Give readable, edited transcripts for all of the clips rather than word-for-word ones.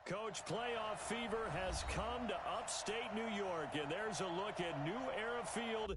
Coach, playoff fever has come to upstate New York, and there's a look at New Era Field.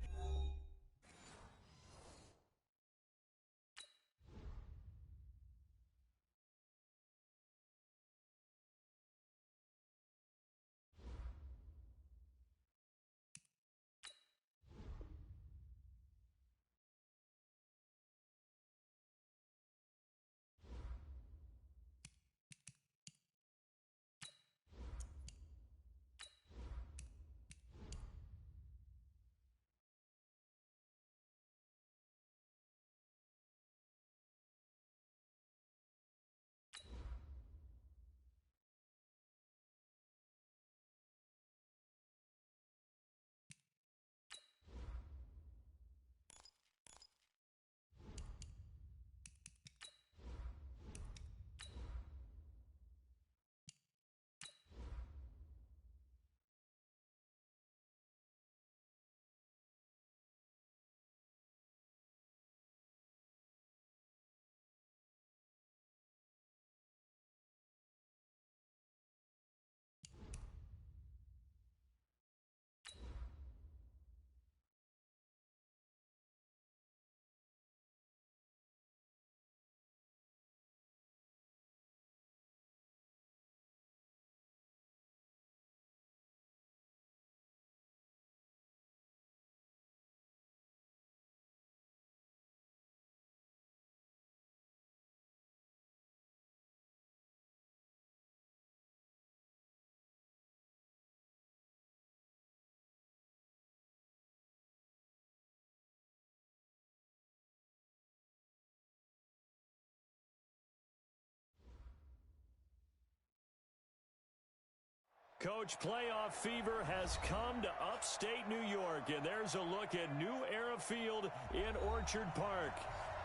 Coach, playoff fever has come to upstate New York, and there's a look at New Era Field in Orchard Park.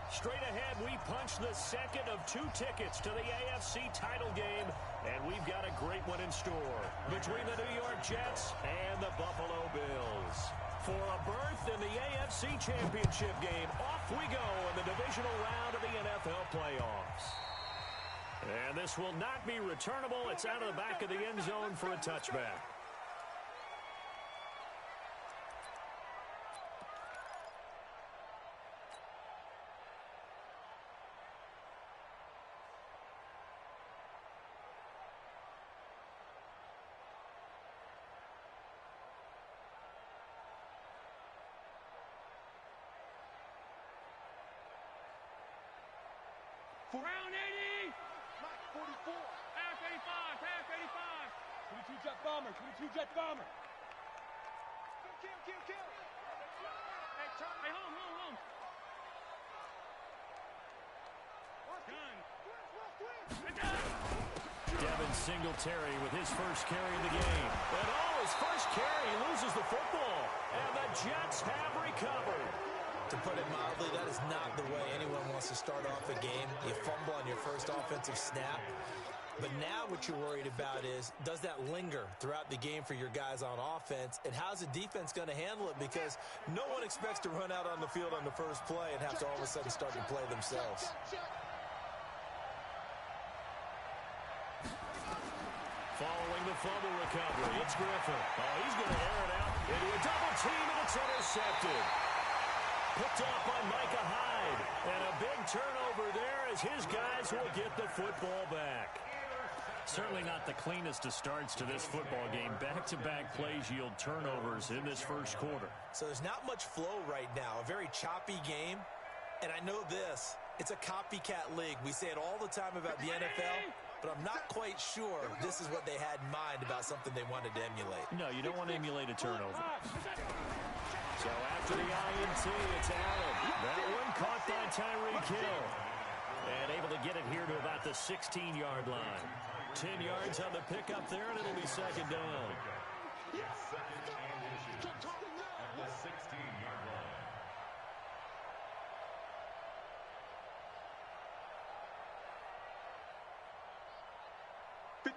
Straight ahead, we punch the second of 2 tickets to the AFC title game, and we've got a great one in store between the New York Jets and the Buffalo Bills. For a berth in the AFC Championship game, off we go in the divisional round of the NFL playoffs. And this will not be returnable. It's out of the back of the end zone for a touchback. Round 80! Mike, 44. Half 85, half 85. 22 Jet Bomber, 22 Jet Bomber. Kill. Hey, home. Devin Singletary with his first carry of the game. And his first carry, he loses the football. And the Jets have recovered. To put it mildly, that is not the way anyone wants to start off a game. You fumble on your first offensive snap. But now what you're worried about is, does that linger throughout the game for your guys on offense? And how's the defense going to handle it? Because no one expects to run out on the field on the first play and have to all of a sudden start to play themselves. Following the fumble recovery, it's Griffin. He's going to air it out into a double team, and it's intercepted. Picked off by Micah Hyde. And a big turnover there as his guys will get the football back. Certainly not the cleanest of starts to this football game. Back-to-back plays yield turnovers in this first quarter. So there's not much flow right now. A very choppy game. And I know this. It's a copycat league. We say it all the time about the NFL. But I'm not quite sure this is what they had in mind about something they wanted to emulate. No, you don't want to emulate a turnover. So after the INT, it's Allen. That one caught by Tyreek Hill. And able to get it here to about the 16-yard line. 10 yards on the pickup there, and it'll be second down.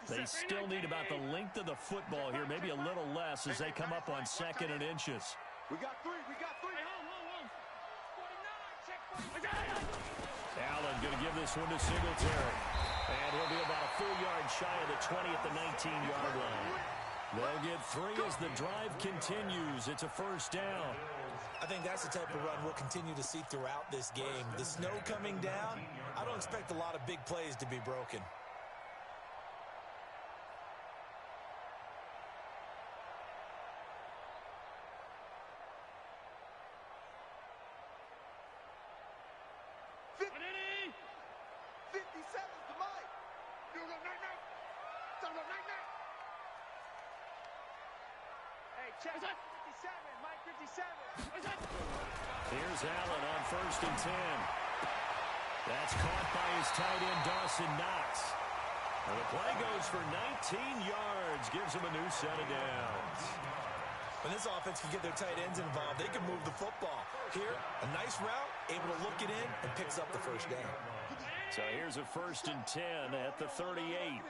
They still need about the length of the football here, maybe a little less as they come up on 2nd and inches. We got three. Allen going to give this one to Singletary. And he'll be about a full yard shy of the 20 at the 19-yard line. They'll get 3 as the drive continues. It's a first down. I think that's the type of run we'll continue to see throughout this game. The snow coming down, I don't expect a lot of big plays to be broken. Check 57, Mike 57. Here's Allen on 1st and 10. That's caught by his tight end, Dawson Knox. And the play goes for 19 yards, gives him a new set of downs. When this offense can get their tight ends involved, they can move the football. Here, a nice route, able to look it in, and picks up the first down. So here's a 1st and 10 at the 38.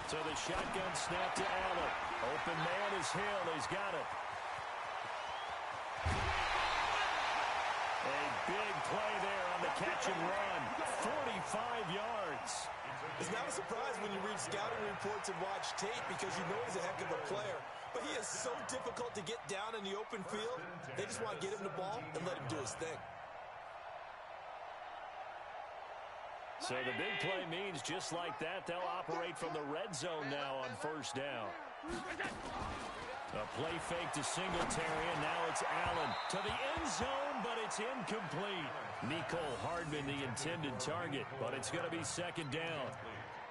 So the shotgun snap to Allen. Open man is Hill. He's got it. A big play there on the catch and run. 45 yards. It's not a surprise when you read scouting reports and watch tape because you know he's a heck of a player. But he is so difficult to get down in the open field. They just want to get him the ball and let him do his thing. So the big play means just like that, they'll operate from the red zone now on 1st down. A play fake to Singletary, and now it's Allen to the end zone, but it's incomplete. Mecole Hardman, the intended target, but it's going to be 2nd down.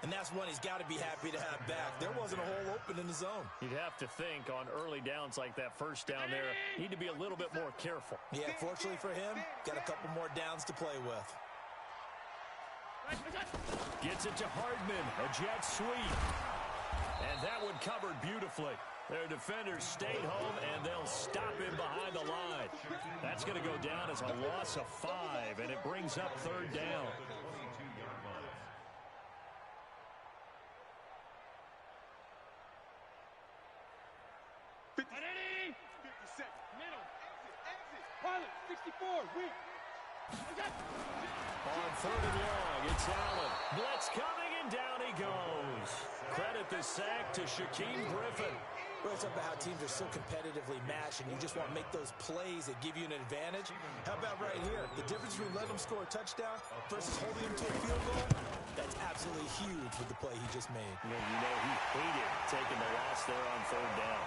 And that's one he's got to be happy to have back. There wasn't a hole open in the zone. You'd have to think on early downs like that 1st down there, need to be a little bit more careful. Yeah, fortunately for him, got a couple more downs to play with. Gets it to Hardman, a jet sweep. And that one covered beautifully. Their defenders stayed home, and they'll stop him behind the line. That's going to go down as a loss of 5, and it brings up 3rd down. Pilot, 64, win. On 3rd and long, it's Allen. Blitz coming, and down he goes. Credit the sack to Shaquem Griffin. Well, it's about how teams are so competitively matched, and you just want to make those plays that give you an advantage. How about right here? The difference between letting them score a touchdown versus holding them to a field goal, that's absolutely huge with the play he just made. You know he hated taking the loss there on 3rd down.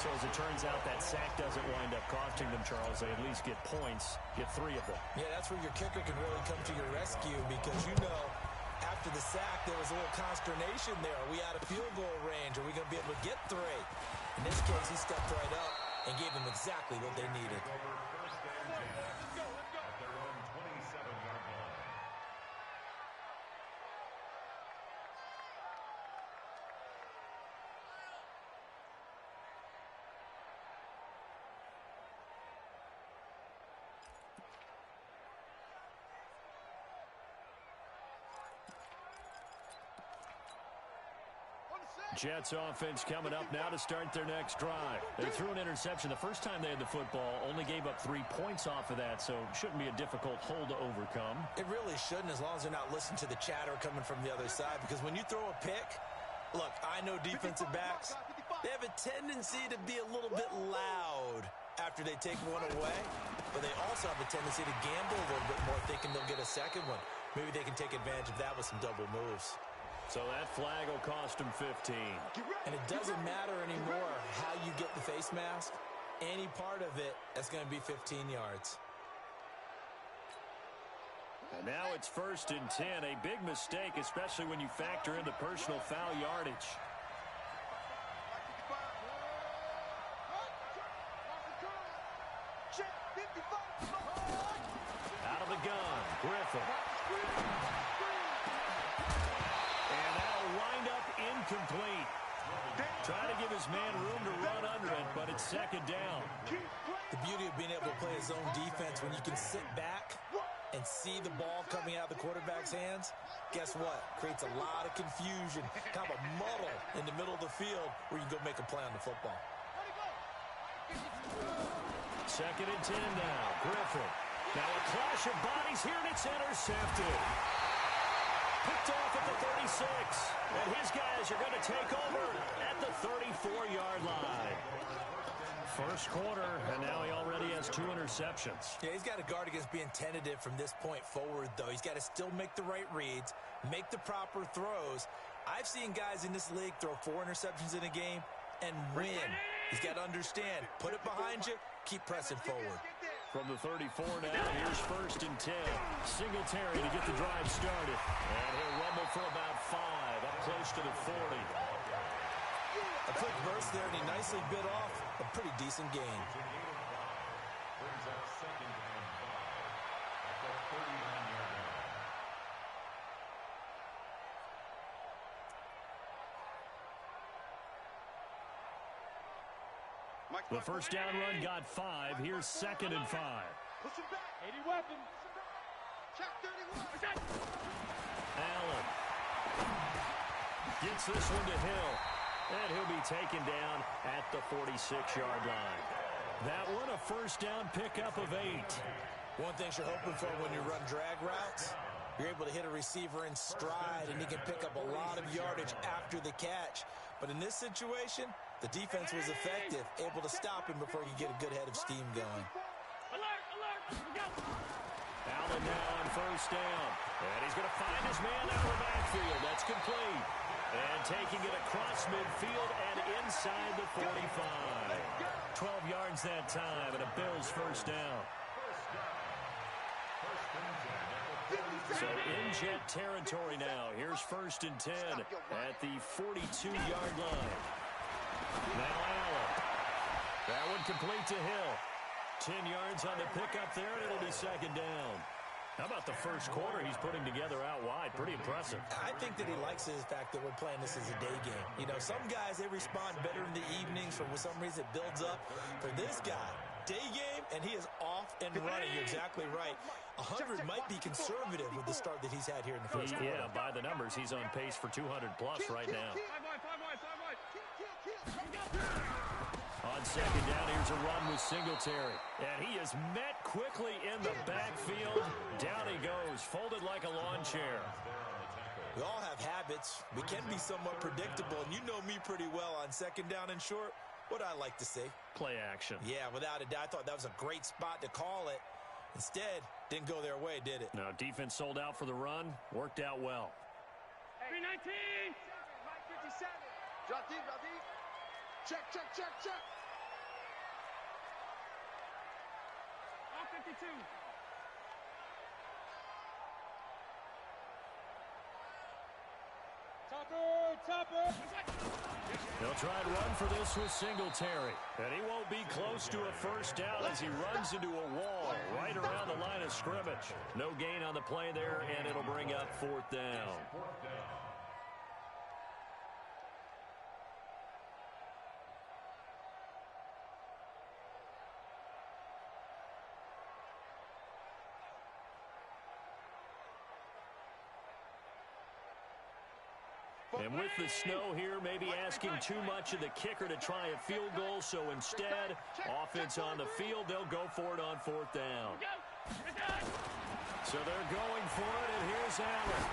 So as it turns out, that sack doesn't wind up costing them, Charles. They at least get points, get 3 of them. Yeah, that's where your kicker can really come to your rescue because after the sack, there was a little consternation there. Are we out of field goal range? Are we going to be able to get 3? In this case, he stepped right up and gave them exactly what they needed. Jets offense coming up now to start their next drive. They threw an interception the first time they had the football, only gave up 3 points off of that, so shouldn't be a difficult hole to overcome. It really shouldn't, as long as they're not listening to the chatter coming from the other side, because when you throw a pick, look, I know defensive backs, they have a tendency to be a little bit loud after they take one away, but they also have a tendency to gamble a little bit more, thinking they'll get a second one. Maybe they can take advantage of that with some double moves. So that flag will cost him 15. And it doesn't matter anymore how you get the face mask. Any part of it, that's going to be 15 yards. And now it's 1st and 10. A big mistake, especially when you factor in the personal foul yardage. Out of the gun, Griffin. Incomplete. Trying to give his man room to run under it, but it's 2nd down. The beauty of being able to play his own defense when you can sit back and see the ball coming out of the quarterback's hands, guess what? Creates a lot of confusion, kind of a muddle in the middle of the field where you can go make a play on the football. Second and 10 now. Griffin. Now a clash of bodies here, and it's intercepted. Picked off at the 36. And his guys are going to take over at the 34-yard line. First quarter, and now he already has 2 interceptions. Yeah, he's got to guard against being tentative from this point forward, though. He's got to still make the right reads, make the proper throws. I've seen guys in this league throw 4 interceptions in a game and win. He's got to understand, put it behind you, keep pressing forward. From the 34 now, here's first and 10. Singletary to get the drive started. And he'll rumble for about 5, up close to the 40. A quick burst there, and he nicely bit off a pretty decent gain. The first down run got 5. Here's second and 5. Push him back. 80 weapons. Check 31. Allen gets this one to Hill. And he'll be taken down at the 46-yard line. That one a first down pickup of 8. One thing you're hoping for when you run drag routes, you're able to hit a receiver in stride, and he can pick up a lot of yardage after the catch. But in this situation, the defense was effective, able to stop him before he could get a good head of steam going. Alert, alert. Go. Allen now on first down. And he's going to find his man out of the backfield. That's complete. And taking it across midfield and inside the 45. 12 yards that time, and a Bills first down. So in Jet territory now. Here's first and 10 at the 42-yard line. Now Allen. That one complete to Hill. 10 yards on the pickup there, and it'll be second down. How about the first quarter he's putting together out wide? Pretty impressive. I think that he likes the fact that we're playing this as a day game. You know, some guys, they respond better in the evenings. For some reason, it builds up. For this guy, day game, and he is off and running. You're exactly right. 100 might be conservative with the start that he's had here in the first quarter. Yeah, by the numbers, he's on pace for 200-plus right now. 5 wide. On second down, here's a run with Singletary. And he is met quickly in the backfield. Down he goes, folded like a lawn chair. We all have habits. We can be somewhat predictable, and you know me pretty well on second down and short. What I like to say? Play action. Yeah, without a doubt. I thought that was a great spot to call it. Instead, didn't go their way, did it? No, defense sold out for the run. Worked out well. 319. Mike 57. Drop deep, drop deep. Check. All 52. Topper. They'll try and run for this with Singletary. And he won't be close to a first down as he runs into a wall right around the line of scrimmage. No gain on the play there, and it'll bring up fourth down. And with the snow here, maybe asking too much of the kicker to try a field goal. So instead, offense on the field, they'll go for it on fourth down. So they're going for it, and here's Allen.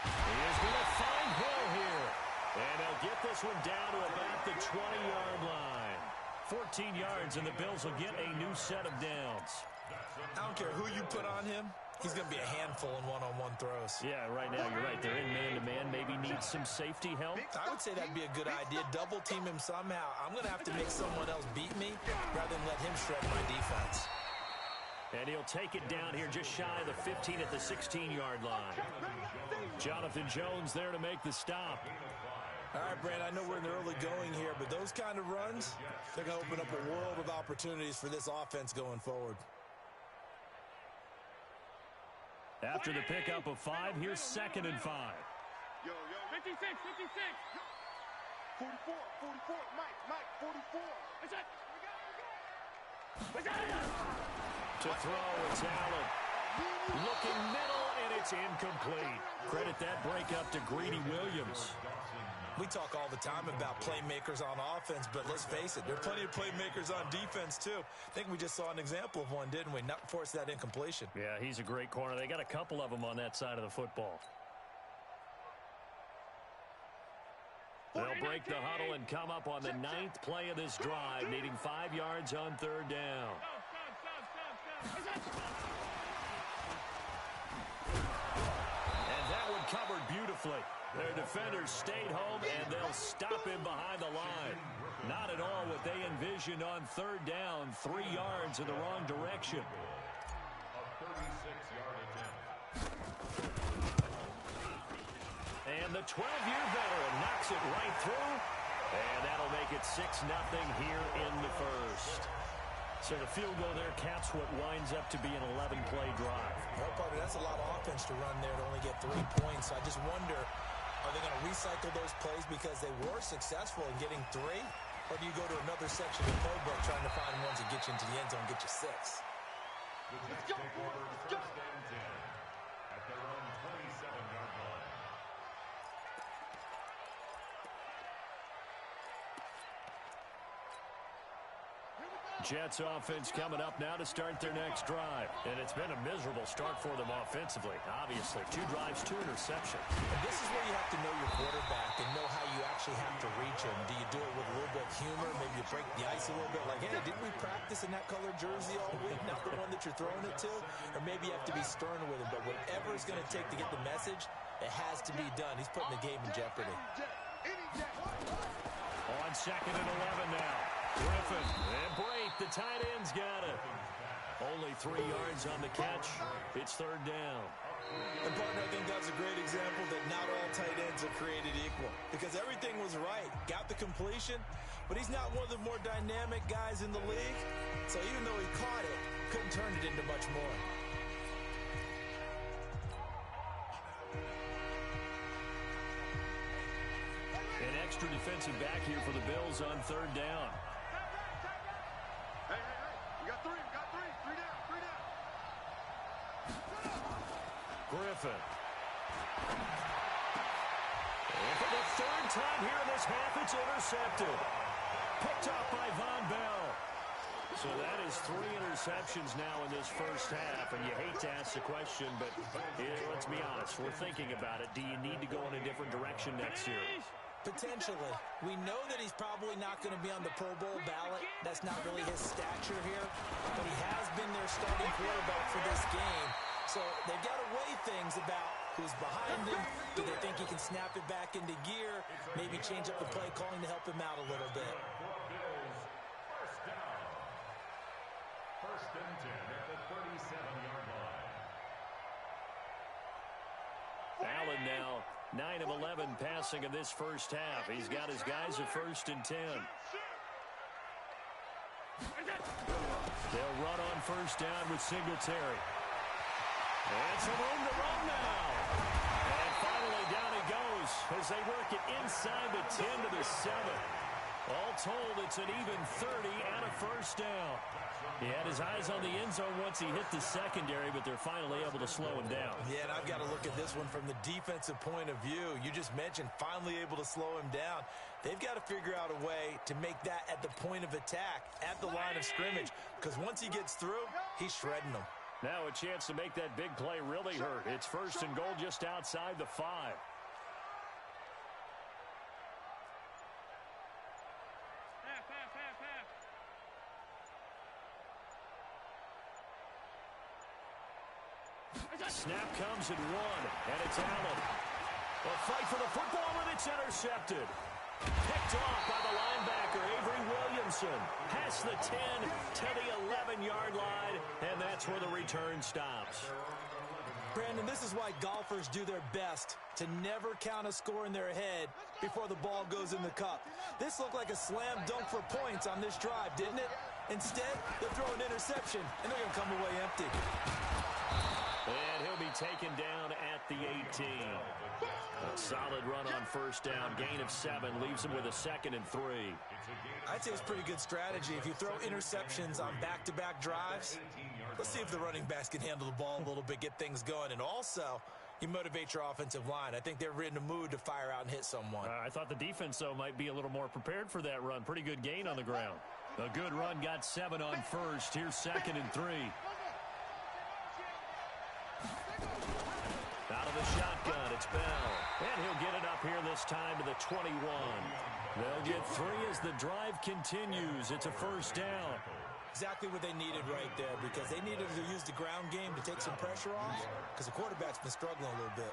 He is going to find Hill here. And they'll get this one down to about the 20-yard line. 14 yards, and the Bills will get a new set of downs. I don't care who you put on him. He's going to be a handful in one-on-one throws. Yeah, right now you're right. They're in man-to-man. Maybe need some safety help. I would say that'd be a good idea. Double team him somehow. I'm going to have to make someone else beat me rather than let him shred my defense. And he'll take it down here just shy of the 15 at the 16-yard line. Jonathan Jones there to make the stop. All right, Brand, I know we're in the early going here, but those kind of runs, they're going to open up a world of opportunities for this offense going forward. After the pickup of 5, here's second and 5. Yo. 56. 44. Mike 44. To throw, it's Allen. Looking middle, and it's incomplete. Credit that breakup to Greedy Williams. We talk all the time about playmakers on offense, but let's face it, there are plenty of playmakers on defense too. I think we just saw an example of one, didn't we? Not force that incompletion. Yeah, he's a great corner. They got a couple of them on that side of the football. They'll break the huddle and come up on the 9th play of this drive, needing 5 yards on 3rd down. And that one covered beautifully. Their defenders stayed home, and they'll stop him behind the line. Not at all what they envisioned on 3rd down, 3 yards in the wrong direction. And the 12-year veteran knocks it right through, and that'll make it 6-0 here in the first. So the field goal there caps what winds up to be an 11-play drive. Well, Parker, that's a lot of offense to run there to only get 3 points. I just wonder, are they going to recycle those plays because they were successful in getting 3? Or do you go to another section of the playbook trying to find ones that get you into the end zone and get you 6? Let's go, boys. Let's go. At their own 27-yard line. Jets offense coming up now to start their next drive. And it's been a miserable start for them offensively. Obviously, 2 drives, 2 interceptions. And this is where you have to know your quarterback and know how you actually have to reach him. Do you do it with a little bit of humor? Maybe you break the ice a little bit like, hey, didn't we practice in that color jersey all week? Not the one that you're throwing it to? Or maybe you have to be stern with him. But whatever it's going to take to get the message, it has to be done. He's putting the game in jeopardy. On 2nd and 11 now. Griffin and Brate, the tight end's got it. Only 3 yards on the catch. It's 3rd down. And, partner, I think that's a great example that not all tight ends are created equal. Because everything was right. Got the completion, but he's not one of the more dynamic guys in the league. So even though he caught it, couldn't turn it into much more. An extra defensive back here for the Bills on 3rd down. Hey. We got 3. We got 3. 3 down. 3 down. Griffin. And for the 3rd time here in this half, it's intercepted. Picked off by Von Bell. So that is 3 interceptions now in this first half, and you hate to ask the question, but let's be honest, we're thinking about it. Do you need to go in a different direction next year? Potentially. We know that he's probably not going to be on the Pro Bowl ballot. That's not really his stature here. But he has been their starting quarterback for this game. So they've got to weigh things about who's behind him. Do they think he can snap it back into gear? Maybe change up the play calling to help him out a little bit. First and 10 at the 37-yard line. Allen now 9 of 11 passing in this first half. He's got his guys at 1st and 10. They'll run on 1st down with Singletary. And some room to run now. And finally down he goes as they work it inside the 10 to the 7. All told, it's an even 30 and a 1st down. He had his eyes on the end zone once he hit the secondary, but they're finally able to slow him down. Yeah, and I've got to look at this one from the defensive point of view. You just mentioned finally able to slow him down. They've got to figure out a way to make that at the point of attack, at the line of scrimmage, because once he gets through, he's shredding them. Now a chance to make that big play really hurt. It's 1st and goal just outside the 5. Snap comes at 1, and it's Allen. A fight for the football, and it's intercepted. Picked off by the linebacker, Avery Williamson. Past the 10 to the 11-yard line, and that's where the return stops. Brandon, this is why golfers do their best to never count a score in their head before the ball goes in the cup. This looked like a slam dunk for points on this drive, didn't it? Instead, they'll throw an interception, and they're going to come away empty. And he'll be taken down at the 18. A solid run on 1st down. Gain of 7 leaves him with a 2nd and 3. I'd say it's pretty good strategy. If you throw interceptions on back-to-back drives, let's see if the running backs can handle the ball a little bit, get things going. And also, You motivate your offensive line. I think they're in the mood to fire out and hit someone. I thought the defense, though, might be a little more prepared for that run. Pretty good gain on the ground. A good run got 7 on first. Here's 2nd and 3. Out of the shotgun, it's Bell. And he'll get it up here this time to the 21. They'll get 3 as the drive continues. It's a first down. Exactly what they needed right there, because they needed to use the ground game to take some pressure off, because the quarterback's been struggling a little bit.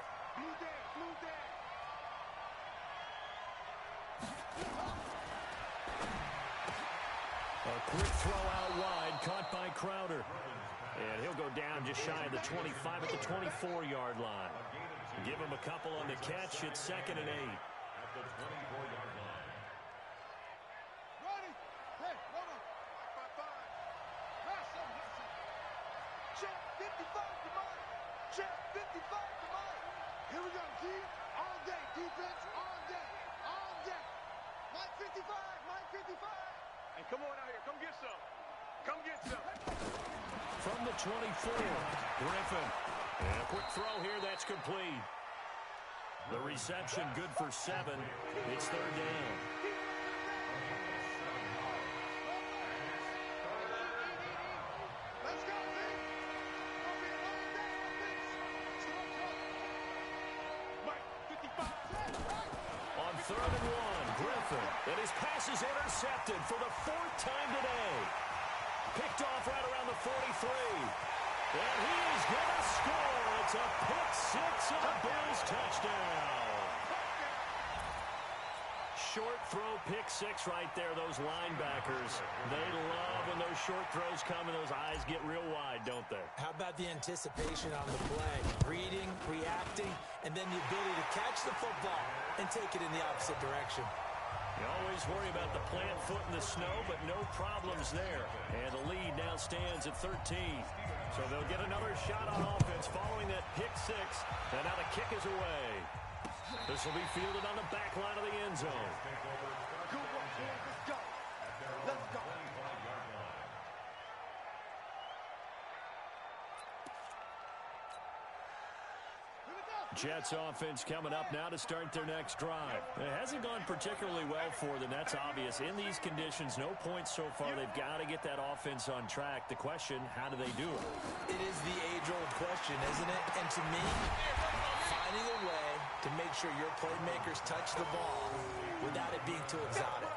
A quick throw out wide, caught by Crowder. And he'll go down just shy of the 25 at the 24-yard line. Give him a couple on the catch. It's 2nd and 8. Here we go, G. All day, defense, all day, all day. Mike 55, Mike 55. Hey, come on out here. Come get some. Come get some. From the 24, Griffin. And a quick throw here, that's complete. The reception good for 7. It's 3rd down. Let's go, G. Gonna be a long day on this. Mike, 55. On 3rd and 1, Griffin. And his pass is intercepted for the 4th time today. Picked off right around the 43. And he is going to score. It's a pick 6 and a Bills touchdown. Short throw, pick 6 right there, those linebackers. They love when those short throws come and those eyes get real wide, don't they? How about the anticipation on the play? Reading, reacting, and then the ability to catch the football and take it in the opposite direction. You always worry about the plant foot in the snow, but no problems there. And the lead now stands at 13. So they'll get another shot on offense following that pick 6. And now the kick is away. This will be fielded on the back line of the end zone. Good work, boys. Let's go. Let's go. Jets offense coming up now to start their next drive. It hasn't gone particularly well for them. That's obvious. In these conditions, no points so far. They've got to get that offense on track. The question, how do they do it? It is the age-old question, isn't it? And to me, finding a way to make sure your playmakers touch the ball without it being too exotic.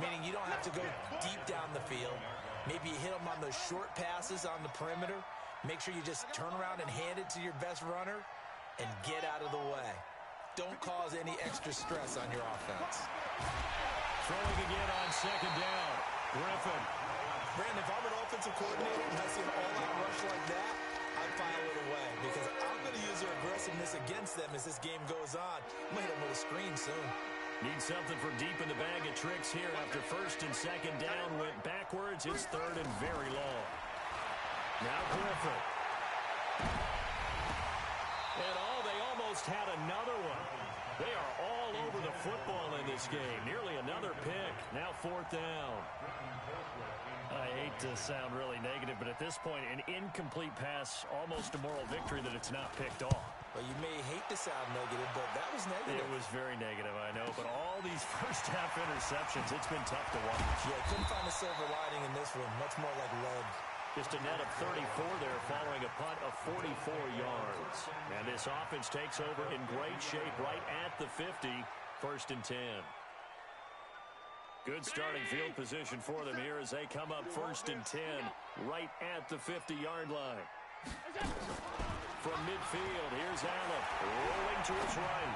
Meaning you don't have to go deep down the field. Maybe you hit them on those short passes on the perimeter. Make sure you just turn around and hand it to your best runner and get out of the way. Don't cause any extra stress on your offense. Throwing again on 2nd down. Griffin. Brandon, if I'm an offensive coordinator and I see an all-out rush like that, I'd file it away because I'm going to use their aggressiveness against them as this game goes on. I'm going to hit them with a screen soon. Need something for deep in the bag of tricks here after 1st and 2nd down. Went backwards. It's 3rd and very long. Now Griffin. And they almost had another one. They are all over the football in this game. Nearly another pick. Now 4th down. I hate to sound really negative, but at this point, an incomplete pass, almost a moral victory that it's not picked off. Well, you may hate to sound negative, but that was negative. It was very negative, I know. But all these first-half interceptions, it's been tough to watch. Yeah, couldn't find a silver lining in this one. Much more like lead. Just a net of 34 there following a punt of 44 yards. And this offense takes over in great shape right at the 50, 1st and 10. Good starting field position for them here as they come up 1st and 10 right at the 50-yard line. From midfield, here's Allen rolling to his right.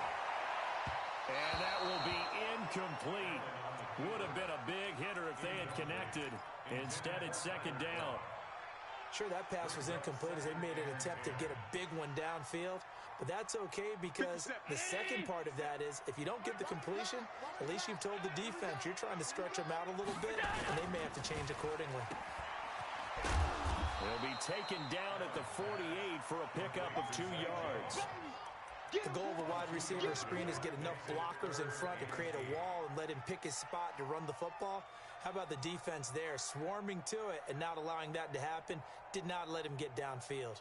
And that will be incomplete. Would have been a big hitter if they had connected. Instead, it's 2nd down. Sure, that pass was incomplete as they made an attempt to get a big one downfield. But that's okay because the second part of that is if you don't get the completion, at least you've told the defense you're trying to stretch them out a little bit, and they may have to change accordingly. They'll be taken down at the 48 for a pickup of 2 yards. The goal of a wide receiver screen is get enough blockers in front to create a wall and let him pick his spot to run the football. How about the defense there, swarming to it and not allowing that to happen, did not let him get downfield.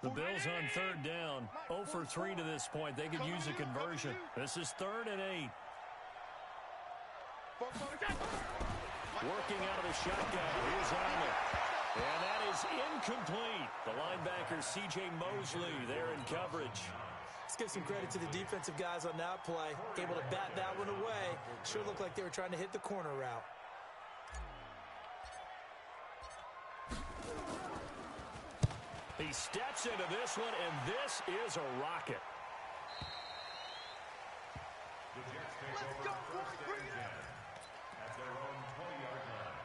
The Bills on third down, 0 for 3 to this point. They could use a conversion. This is 3rd and 8. Working out of the shotgun. Here's Arnold. And that is incomplete. The linebacker, C.J. Mosley, there in coverage. Let's give some credit to the defensive guys on that play. Able to bat that one away. Sure looked like they were trying to hit the corner route. He steps into this one, and this is a rocket. Let's go, boys. Bring it up. At their own 20-yard line.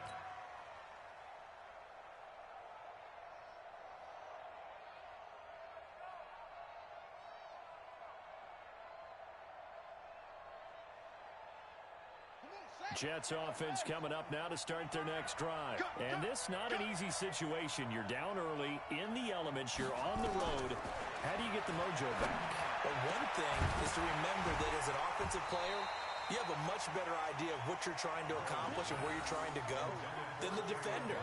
Jets offense coming up now to start their next drive. And this not an easy situation. You're down early, in the elements, you're on the road. How do you get the mojo back? Well, one thing is to remember that as an offensive player, you have a much better idea of what you're trying to accomplish and where you're trying to go than the defender.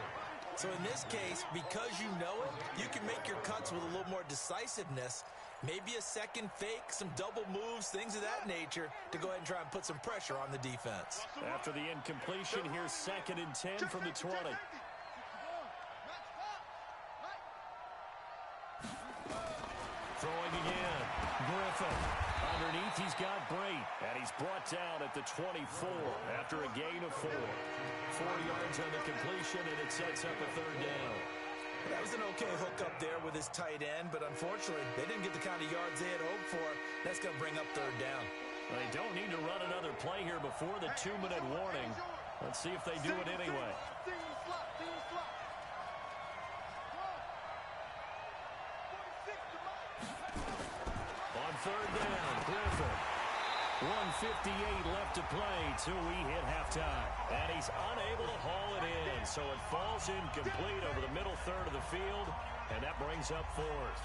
So in this case, because you know it, you can make your cuts with a little more decisiveness. Maybe a second fake, some double moves, things of that nature to go ahead and try and put some pressure on the defense. After the incompletion, here's 2nd and 10 from the 20. Throwing again. Griffin. Underneath, he's got Brate. And he's brought down at the 24 after a gain of 4. 4 yards on the completion, and it sets up a 3rd down. That was an okay hookup there with his tight end, but unfortunately, they didn't get the kind of yards they had hoped for. That's going to bring up 3rd down. They don't need to run another play here before the 2-minute warning. Let's see if they do it anyway. On 3rd down, Griffin. 1:58 left to play till we hit halftime. And he's unable to haul it in, so it falls incomplete over the middle third of the field, and that brings up 4th.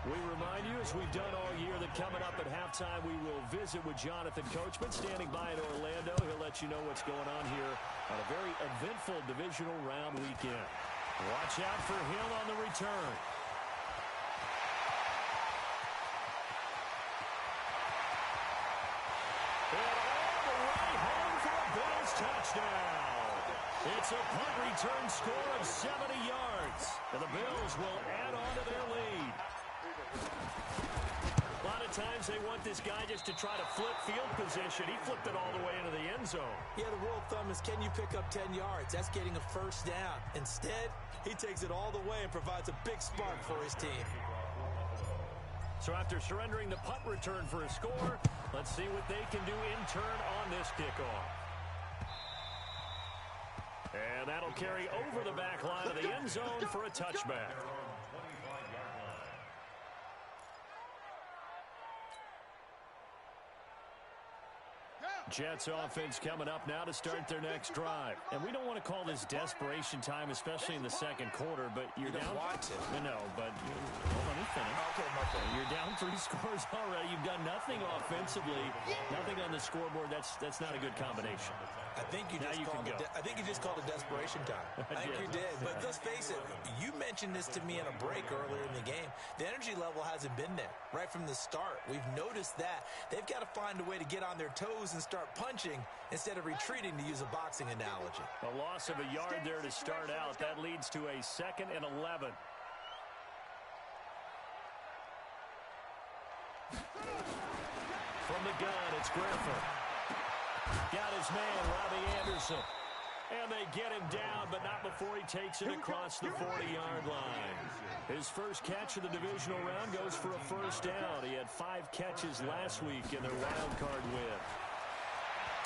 We remind you, as we've done all year, that coming up at halftime, we will visit with Jonathan Coachman standing by in Orlando. He'll let you know what's going on here on a very eventful divisional round weekend. Watch out for Hill on the return. Touchdown. It's a punt return score of 70 yards. And the Bills will add on to their lead. A lot of times they want this guy just to try to flip field position. He flipped it all the way into the end zone. Yeah, the rule of thumb is, can you pick up 10 yards? That's getting a 1st down. Instead, he takes it all the way and provides a big spark for his team. So after surrendering the punt return for a score, let's see what they can do in turn on this kickoff. And that'll carry over the back line of the end zone for a touchback. Jets offense coming up now to start their next drive. And we don't want to call this desperation time, especially in the second quarter, but you're down. Watch it. No, but well, let me finish. Okay, my friend. You're down 3 scores already. You've done nothing offensively, nothing on the scoreboard. That's not a good combination. I think you just called it desperation time. I think you did. But let's face it, you mentioned this to me in a break earlier in the game. The energy level hasn't been there right from the start. We've noticed that. They've got to find a way to get on their toes and start punching instead of retreating, to use a boxing analogy. A loss of a yard there to start out. That leads to a 2nd and 11. From the gun, it's Griffin. Got his man, Robbie Anderson. And they get him down, but not before he takes it across the 40-yard line. His first catch of the divisional round goes for a 1st down. He had 5 catches last week in their wild card win.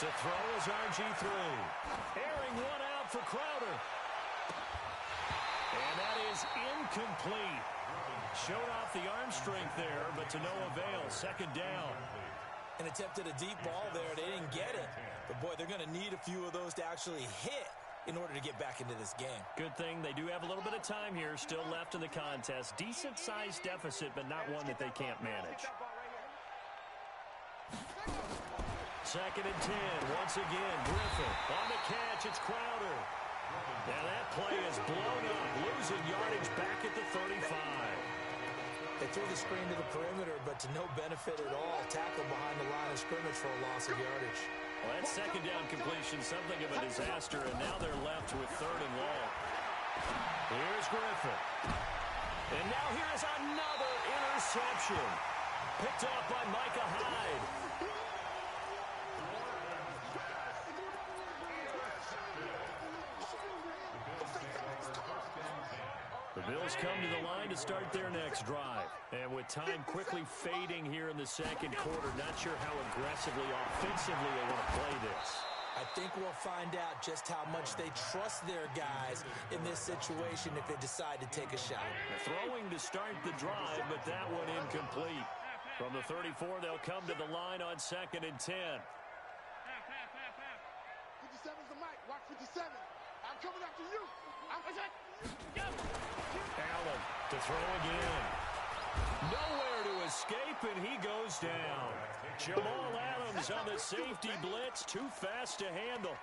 To throw is RG3. Airing one out for Crowder. And that is incomplete. Showed off the arm strength there, but to no avail. 2nd down. And attempted a deep ball there. They didn't get it. But, boy, they're going to need a few of those to actually hit in order to get back into this game. Good thing they do have a little bit of time here still left in the contest. Decent-sized deficit, but not one that they can't manage. 2nd and 10. Once again, Griffin on the catch. It's Crowder. And that play is blown up, losing yardage back at the 35. They threw the screen to the perimeter, but to no benefit at all. Tackle behind the line of scrimmage for a loss of yardage. Well, that second down completion, something of a disaster, and now they're left with third and long. Here's Griffin. And now here's another interception. Picked off by Micah Hyde. The Bills come to the line to start their next drive. And with time quickly fading here in the second quarter, not sure how aggressively, offensively they want to play this. I think we'll find out just how much they trust their guys in this situation if they decide to take a shot. Throwing to start the drive, but that one incomplete. From the 34, they'll come to the line on 2nd and 10. 57's the mic. Watch 57. I'm coming after you. Allen to throw again. Nowhere to escape, and he goes down. Jamal Adams on the safety blitz, too fast to handle.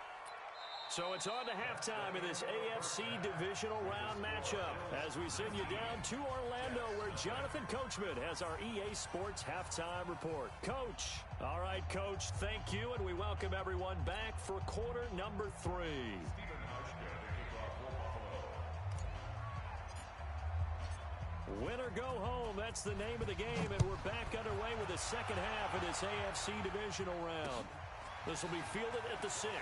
So it's on to halftime in this AFC Divisional Round matchup as we send you down to Orlando where Jonathan Coachman has our EA Sports Halftime Report. Coach. All right, Coach, thank you, and we welcome everyone back for quarter number 3. Win or go home, that's the name of the game, and we're back underway with the second half of this AFC Divisional Round. This will be fielded at the 6.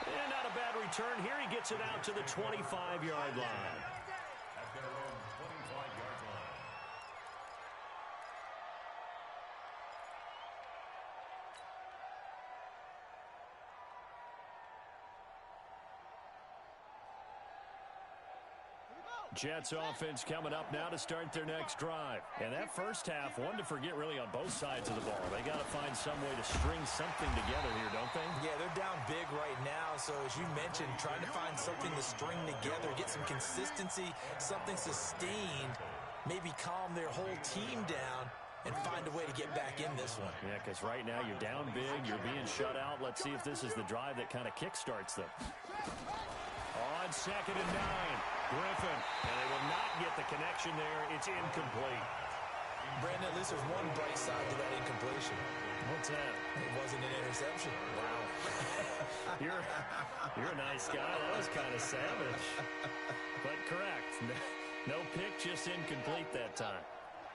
And not a bad return here. He gets it out to the 25-yard line. Jets offense coming up now to start their next drive. And that first half, one to forget really on both sides of the ball. They got to find some way to string something together here, don't they? Yeah, they're down big right now. So as you mentioned, trying to find something to string together, get some consistency, something sustained, maybe calm their whole team down and find a way to get back in this one. Yeah, because right now you're down big, you're being shut out. Let's see if this is the drive that kind of kickstarts them. On 2nd and 9, Griffin, and they will not get the connection there. It's incomplete. Brandon, at least there's one bright side to that incompletion. What's that? It wasn't an interception. Wow. You're a nice guy. That was kind of savage. But correct. No pick, just incomplete that time.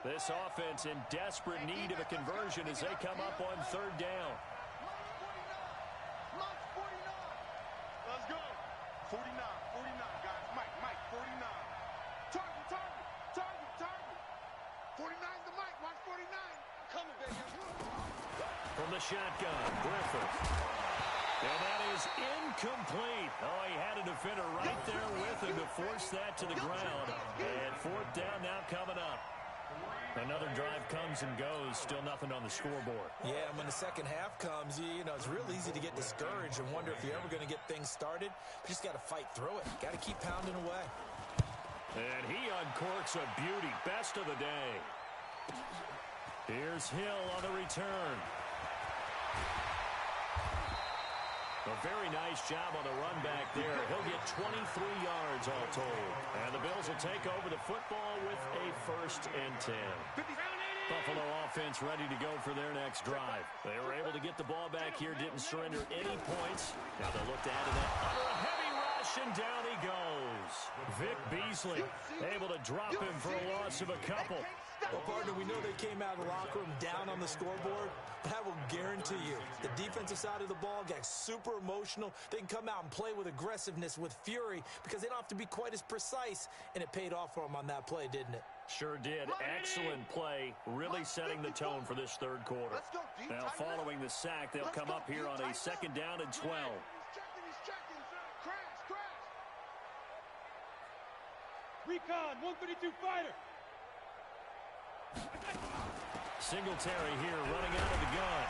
This offense in desperate need of a conversion as they come up on 3rd down. Let's go. 49, guys. Mike, 49. Target. 49's the mic. Watch 49. Coming, baby. From the shotgun, Griffin. And that is incomplete. Oh, he had a defender right there with him to force that to the ground. And 4th down now coming up. Another drive comes and goes. Still nothing on the scoreboard. Yeah, and when the second half comes, you know, it's real easy to get discouraged and wonder if you're ever going to get things started. You just got to fight through it. Got to keep pounding away. And he uncorks a beauty. Best of the day. Here's Hill on the return. A very nice job on the run back there. He'll get 23 yards all told. And the Bills will take over the football with a 1st and 10. Buffalo offense ready to go for their next drive. They were able to get the ball back here, didn't surrender any points. Now they'll look to add to that under a heavy rush, and down he goes. Vic Beasley able to drop him for a loss of a couple. Well, partner, we know they came out of the locker room down on the scoreboard, but I will guarantee you the defensive side of the ball got super emotional. They can come out and play with aggressiveness, with fury, because they don't have to be quite as precise, and it paid off for them on that play, didn't it? Sure did. Excellent play, really setting the tone for this 3rd quarter. Now, following the sack, they'll come up here on a 2nd down and 12. He's checking. Crash. Recon, 132 fighter. Singletary here running out of the gun.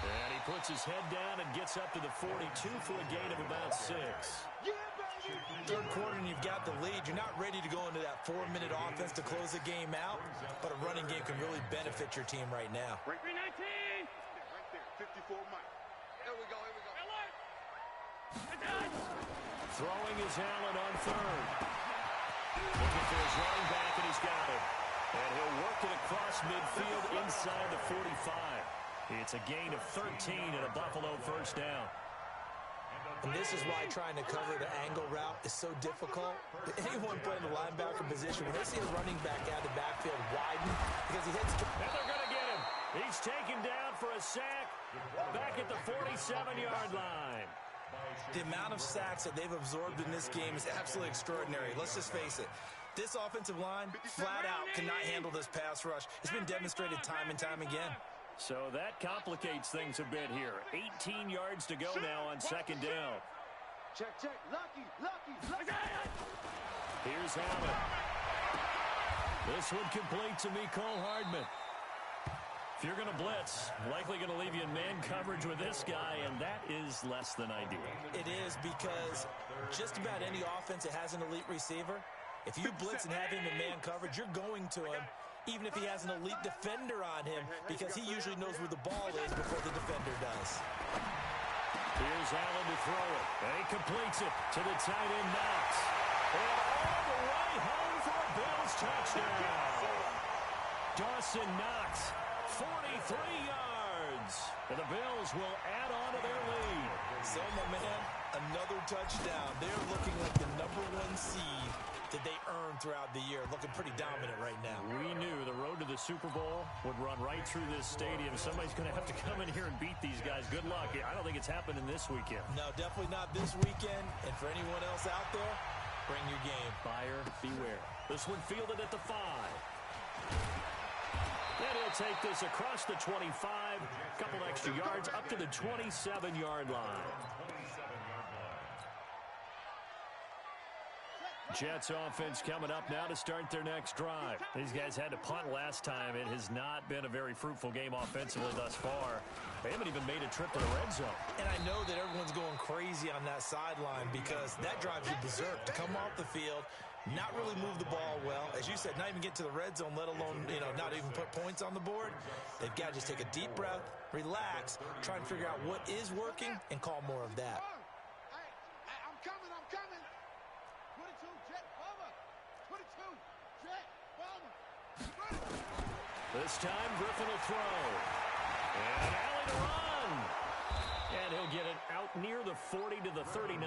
And he puts his head down and gets up to the 42 for a gain of about 6. Yeah, baby. 3rd quarter and you've got the lead. You're not ready to go into that 4-minute offense to close the game out, but a running game can really benefit your team right now. 319. Right there, 54 Mike. Here we go. Throwing is Allen on third. Looking for his running back, and he's got it. And he'll work it across midfield inside the 45. It's a gain of 13 and a Buffalo first down. And this is why trying to cover the angle route is so difficult. Anyone playing the linebacker position, when they see a running back out of the backfield widen, because he hits... And they're going to get him. He's taken down for a sack back at the 47-yard line. The amount of sacks that they've absorbed in this game is absolutely extraordinary. Let's just face it. This offensive line, flat out, cannot handle this pass rush. It's been demonstrated time and time again. So that complicates things a bit here. 18 yards to go now on second down. Check, check. Lucky. Here's Allen. This one complete to Mecole Hardman. If you're going to blitz, likely going to leave you in man coverage with this guy, and that is less than ideal. It is, because just about any offense that has an elite receiver, if you blitz and have him in man coverage, you're going to him, even if he has an elite defender on him, because he usually knows where the ball is before the defender does. Here's Allen to throw it, and he completes it to the tight end Knox. And all the way home for a Bills touchdown. Dawson Knox, 43 yards. And the Bills will add on to their lead. So, my man, another touchdown. They're looking like the #1 seed that they earned throughout the year. Looking pretty dominant right now. We knew the road to the Super Bowl would run right through this stadium. Somebody's going to have to come in here and beat these guys. Good luck. I don't think it's happening this weekend. No, definitely not this weekend. And for anyone else out there, bring your game. Buyer beware. This one fielded at the 5. And he'll take this across the 25. Couple extra yards up to the 27-yard line. Jets offense coming up now to start their next drive. These guys had to punt last time. It has not been a very fruitful game offensively thus far. They haven't even made a trip to the red zone. And I know that everyone's going crazy on that sideline because that drives you berserk to come off the field, not really move the ball well. As you said, not even get to the red zone, let alone, not even put points on the board. They've got to just take a deep breath, relax, try and figure out what is working, and call more of that. I'm coming. 22, Jet Bomber. 22, Jet Bomber. This time, Griffin will throw. And Allen to run. And he'll get it out near the 40 to the 39.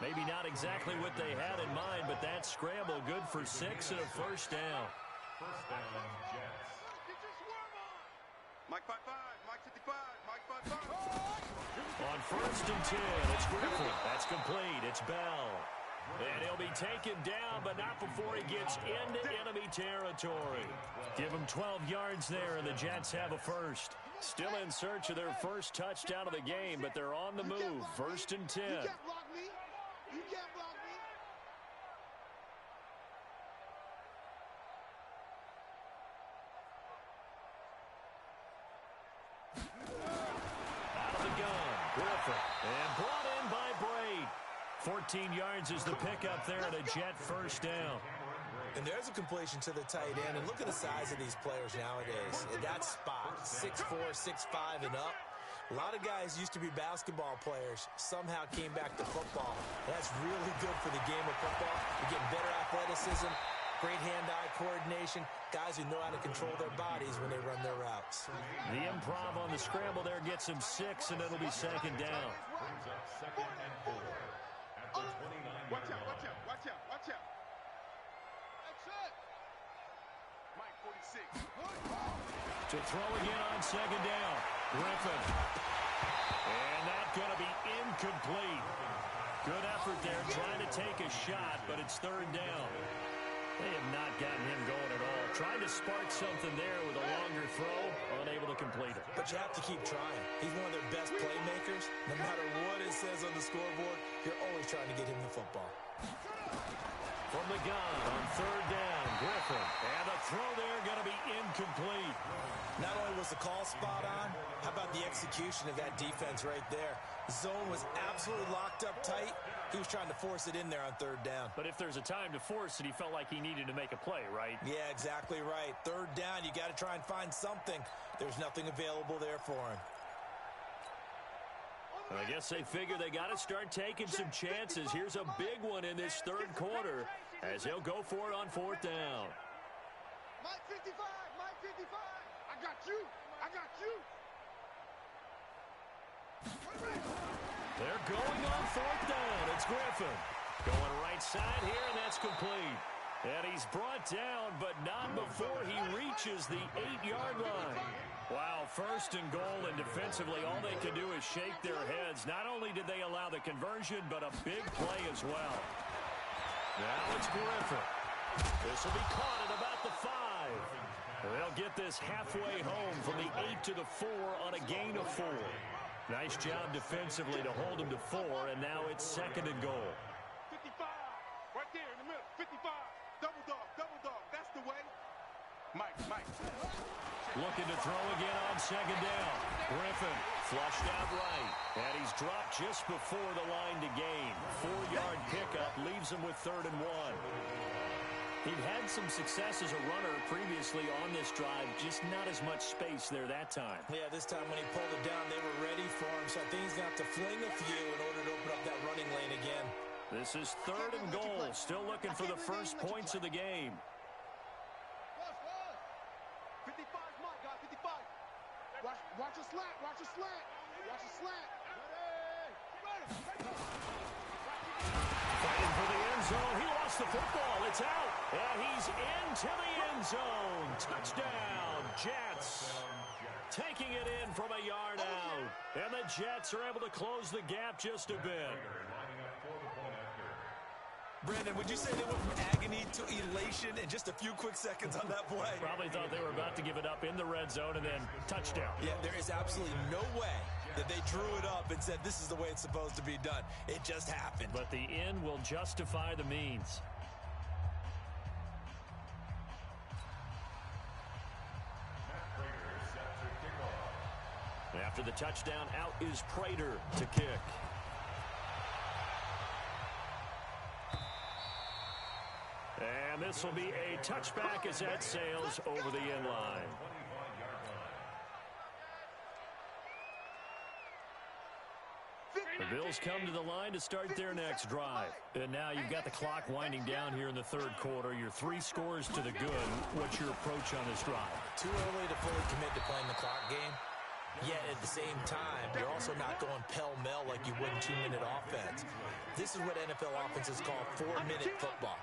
Maybe not exactly what they had in mind, but that scramble good for 6 and a first down. First down, Jets. Get your swerve on. Mike 55, Mike 55, Mike 55. On first and 10, it's Griffin. That's complete. It's Bell. And he'll be taken down, but not before he gets into enemy territory. Give him 12 yards there, and the Jets have a first. Still in search of their first touchdown of the game, but they're on the move. First and 10. You can't block me. You can't block me. Out of the gun, Griffin. And brought in by Braid. 14 yards is the pickup there and a Jet first down. And there's a completion to the tight end. And look at the size of these players nowadays. In that spot, 6'4", 6'5", and up. A lot of guys used to be basketball players, somehow came back to football. That's really good for the game of football. You're getting better athleticism, great hand-eye coordination, guys who know how to control their bodies when they run their routes. The improv on the scramble there gets him 6, and it'll be second down. Second and 4 at the 29. Watch out. That's it. Mike 46. To throw again on second down. Griffin. And that's going to be incomplete. Good effort there trying to take a shot, but it's third down. They have not gotten him going at all. Trying to spark something there with a longer throw, unable to complete it. But you have to keep trying. He's one of their best playmakers. No matter what it says on the scoreboard, you're always trying to get him the football. From the gun on third down, Griffin. And the throw there going to be incomplete. Not only was the call spot on, how about the execution of that defense right there? Zone was absolutely locked up tight. He was trying to force it in there on third down. But if there's a time to force it, he felt like he needed to make a play, right? Yeah, exactly right. Third down, you got to try and find something. There's nothing available there for him. I guess they figure they got to start taking some chances. Here's a big one in this third quarter as he'll go for it on fourth down. Mike 55, Mike 55. I got you. I got you. They're going on fourth down. It's Griffin. Going right side here, and that's complete. And he's brought down, but not before he reaches the 8-yard line. Wow, first and goal, and defensively, all they can do is shake their heads. Not only did they allow the conversion, but a big play as well. Now it's Griffin. This will be caught at about the 5. They'll get this halfway home from the 8 to the 4 on a gain of 4. Nice job defensively to hold him to 4, and now it's second and goal. 55, right there in the middle, 55. Double dog, that's the way. Mike. Looking to throw again on second down. Griffin flushed out right, and he's dropped just before the line to gain. 4-yard pickup leaves him with 3rd and 1. He'd had some success as a runner previously on this drive, just not as much space there that time. Yeah, this time when he pulled it down, they were ready for him, so I think he's going to have to fling a few in order to open up that running lane again. This is 3rd and goal, still looking for the first points of the game. 55's Mike, guys, 55. Watch your slant, watch your slant. Watch your slant. Ready. Fighting for the end zone. He lost the football. It's out. And he's into the end zone. Touchdown, Jets. Taking it in from a yard out. And the Jets are able to close the gap just a bit. Brandon, would you say they went from agony to elation in just a few quick seconds on that play? Probably thought they were about to give it up in the red zone and then touchdown. Yeah, there is absolutely no way that they drew it up and said this is the way it's supposed to be done. It just happened. But the end will justify the means. After the touchdown, out is Prater to kick. And this will be a touchback as that sails over the end line. The Bills come to the line to start their next drive. And now you've got the clock winding down here in the third quarter. You're 3 scores to the good. What's your approach on this drive? Too early to fully commit to playing the clock game. Yet at the same time, you're also not going pell-mell like you would in 2-minute offense. This is what NFL offenses call 4-minute football.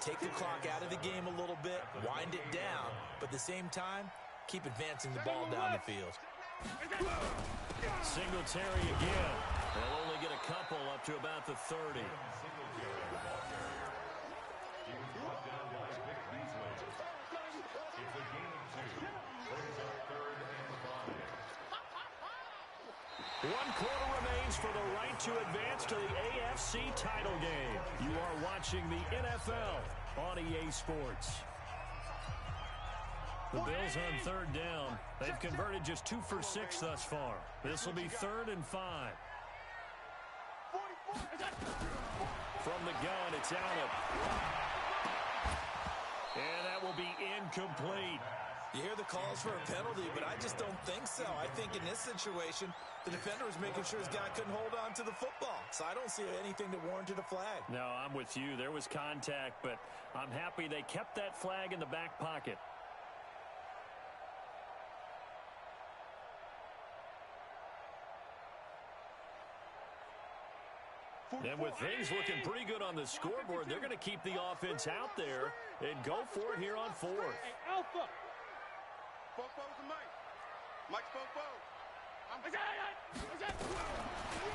Take the clock out of the game a little bit, wind it down, but at the same time, keep advancing the ball down the field. Singletary again. They'll only get a couple up to about the 30. One quarter remains for the right to advance to the AFC title game. You are watching the NFL on EA Sports. The Bills on third down. They've converted just 2 for 6 thus far. This will be 3rd and 5. From the gun, it's Allen. And that will be incomplete. You hear the calls for a penalty, but I just don't think so. I think in this situation, the defender was making sure his guy couldn't hold on to the football. So I don't see anything that warranted a flag. No, I'm with you. There was contact, but I'm happy they kept that flag in the back pocket. And with things looking pretty good on the scoreboard, they're going to keep the offense out there and go for it here on 4th. Hey, Alpha. Fofo's and Mike. Mike's Fofo.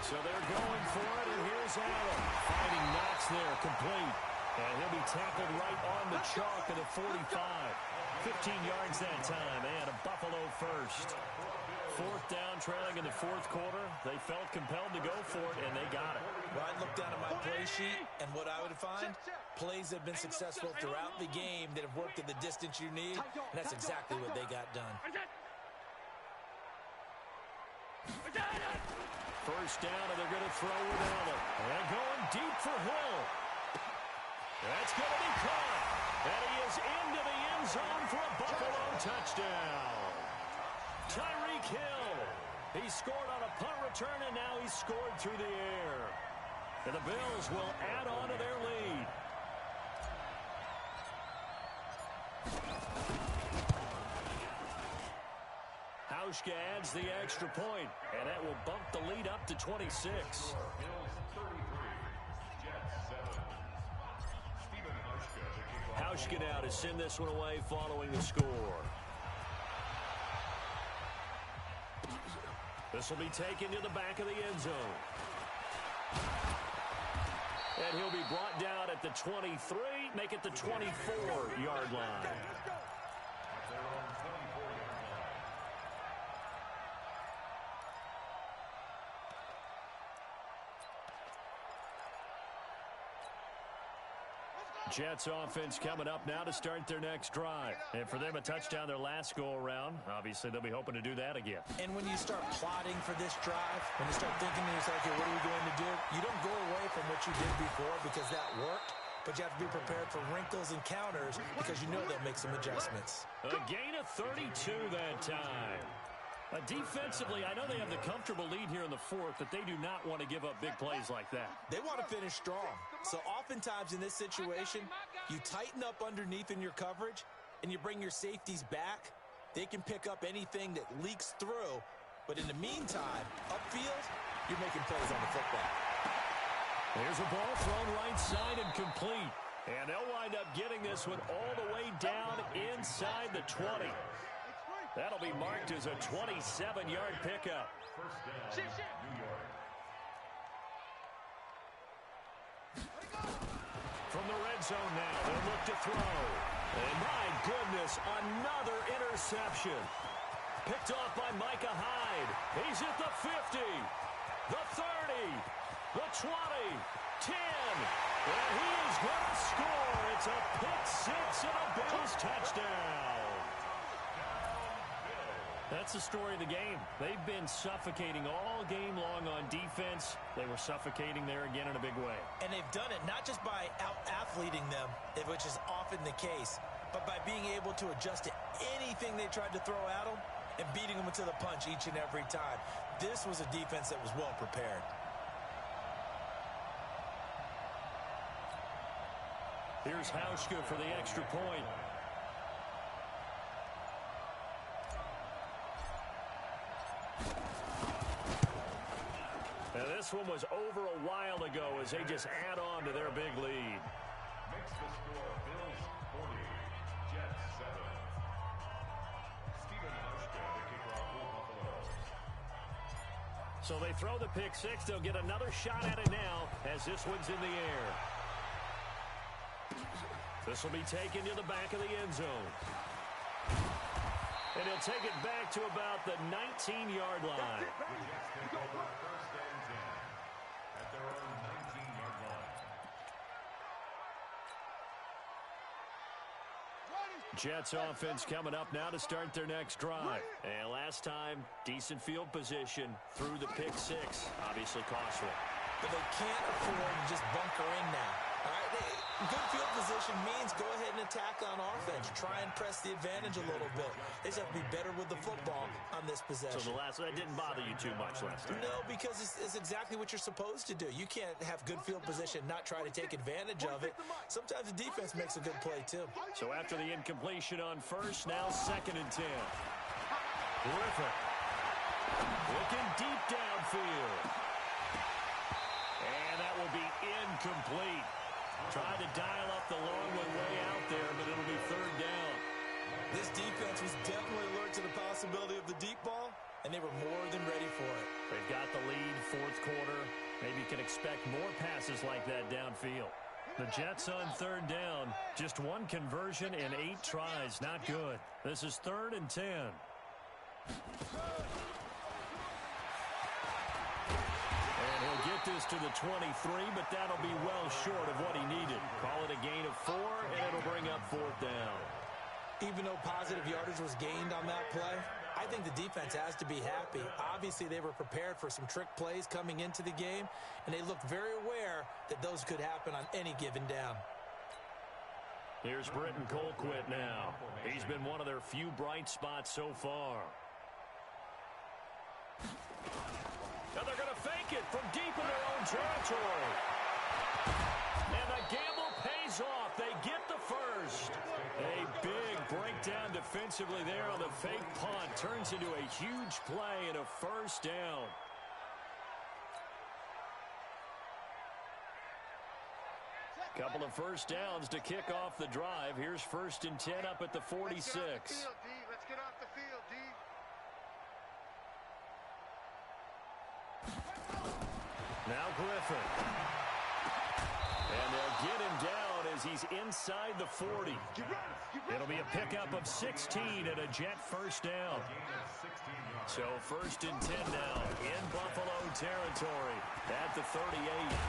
So they're going for it, and here's Allen. Fighting Knox there, complete. And he'll be tackled right on the chalk of the 45. 15 yards that time, and a Buffalo first. 4th down, trailing in the 4th quarter. They felt compelled to go for it, and they got it. Well, I'd look down at my play sheet, and what I would find, plays that have been successful throughout the game that have worked at the distance you need, and that's exactly what they got done. First down, and they're going to throw with Allen. And going deep for Hill. That's going to be caught. And he is into the end zone for a Buffalo touchdown. Tyreek Hill He scored on a punt return, and now he's scored through the air. And the Bills will add on to their lead. Hauschka adds the extra point, and that will bump the lead up to 26. Hauschka now to send this one away following the score. This will be taken to the back of the end zone. And he'll be brought down at the 23, make it the 24-yard line. Jets offense coming up now to start their next drive. And for them, a touchdown their last go-around. Obviously, they'll be hoping to do that again. And when you start plotting for this drive, when you start thinking to yourself, okay, what are we going to do? You don't go away from what you did before because that worked, but you have to be prepared for wrinkles and counters because you know they'll make some adjustments. A gain of 32 that time. Defensively, I know they have the comfortable lead here in the fourth, but they do not want to give up big plays like that. They want to finish strong. So oftentimes in this situation, you tighten up underneath in your coverage, and you bring your safeties back. They can pick up anything that leaks through. But in the meantime, upfield, you're making plays on the football. Here's a ball thrown right side and complete. And they'll wind up getting this one all the way down inside the 20. That'll be marked as a 27-yard pickup. From the red zone now, they'll look to throw. And my goodness, another interception. Picked off by Micah Hyde. He's at the 50, the 30, the 20, 10. And he is going to score. It's a pick six and a Bills touchdown. That's the story of the game. They've been suffocating all game long on defense. They were suffocating there again in a big way. And they've done it not just by out-athleting them, which is often the case, but by being able to adjust to anything they tried to throw at them and beating them into the punch each and every time. This was a defense that was well prepared. Here's Hauschka for the extra point. Now this one was over a while ago as they just add on to their big lead. Makes the score Bills 40, Jets 7. Stephen Hauschka, the kicker off for Buffalo. So they throw the pick six. They'll get another shot at it now as this one's in the air. This will be taken to the back of the end zone. And he'll take it back to about the 19-yard line. First and 10 at their own 19-yard line. Jets offense coming up now to start their next drive. And last time, decent field position through the pick six. Obviously costly. But they can't afford to just bunker in now. All right, good field position means go ahead and attack on offense. Try and press the advantage a little bit. They just have to be better with the football on this possession. So that didn't bother you too much last time? No, because it's exactly what you're supposed to do. You can't have good field position, not try to take advantage of it. Sometimes the defense makes a good play, too. So after the incompletion on first, now 2nd and 10. Griffin looking deep downfield. And that will be incomplete. Tried to dial up the long one way out there, but it'll be 3rd down. This defense was definitely alert to the possibility of the deep ball, and they were more than ready for it. They've got the lead, 4th quarter. Maybe you can expect more passes like that downfield. The Jets on 3rd down. Just one conversion in 8 tries. Not good. This is 3rd and 10. He'll get this to the 23, but that'll be well short of what he needed. Call it a gain of 4, and it'll bring up 4th down. Even though positive yardage was gained on that play, I think the defense has to be happy. Obviously, they were prepared for some trick plays coming into the game, and they looked very aware that those could happen on any given down. Here's Britton Colquitt now. He's been one of their few bright spots so far. Now they're going to fake it from deep in their own territory. And the gamble pays off. They get the first. A big breakdown defensively there on the fake punt. Turns into a huge play and a first down. Couple of first downs to kick off the drive. Here's 1st and 10 up at the 46. Let's get off the field, D. Now Griffin. And they'll get him down as he's inside the 40. It'll be a pickup of 16 and a Jet first down. So 1st and 10 now in Buffalo territory at the 38.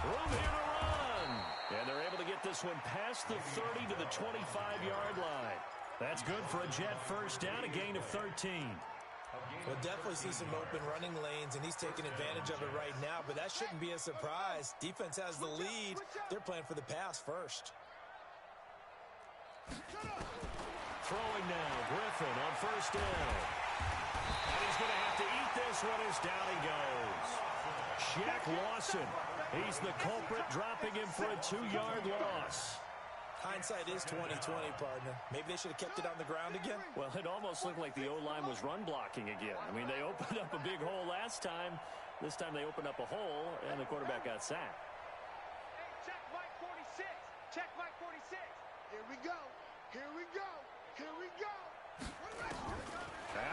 Room here to run. And they're able to get this one past the 30 to the 25-yard line. That's good for a Jet first down, a gain of 13. We'll definitely see some open running lanes, and he's taking advantage of it right now, but that shouldn't be a surprise. Defense has the lead. They're playing for the pass first. Throwing now, Griffin on first down. And he's going to have to eat this one as down he goes. Shaq Lawson, he's the culprit, dropping him for a 2-yard loss. Hindsight is 20/20, partner. Maybe they should have kept it on the ground again. Well, it almost looked like the O-line was run blocking again. I mean, they opened up a big hole last time. This time they opened up a hole, and the quarterback got sacked. Hey, check Mike 46. Check Mike 46. Here we go. Here we go. Here we go.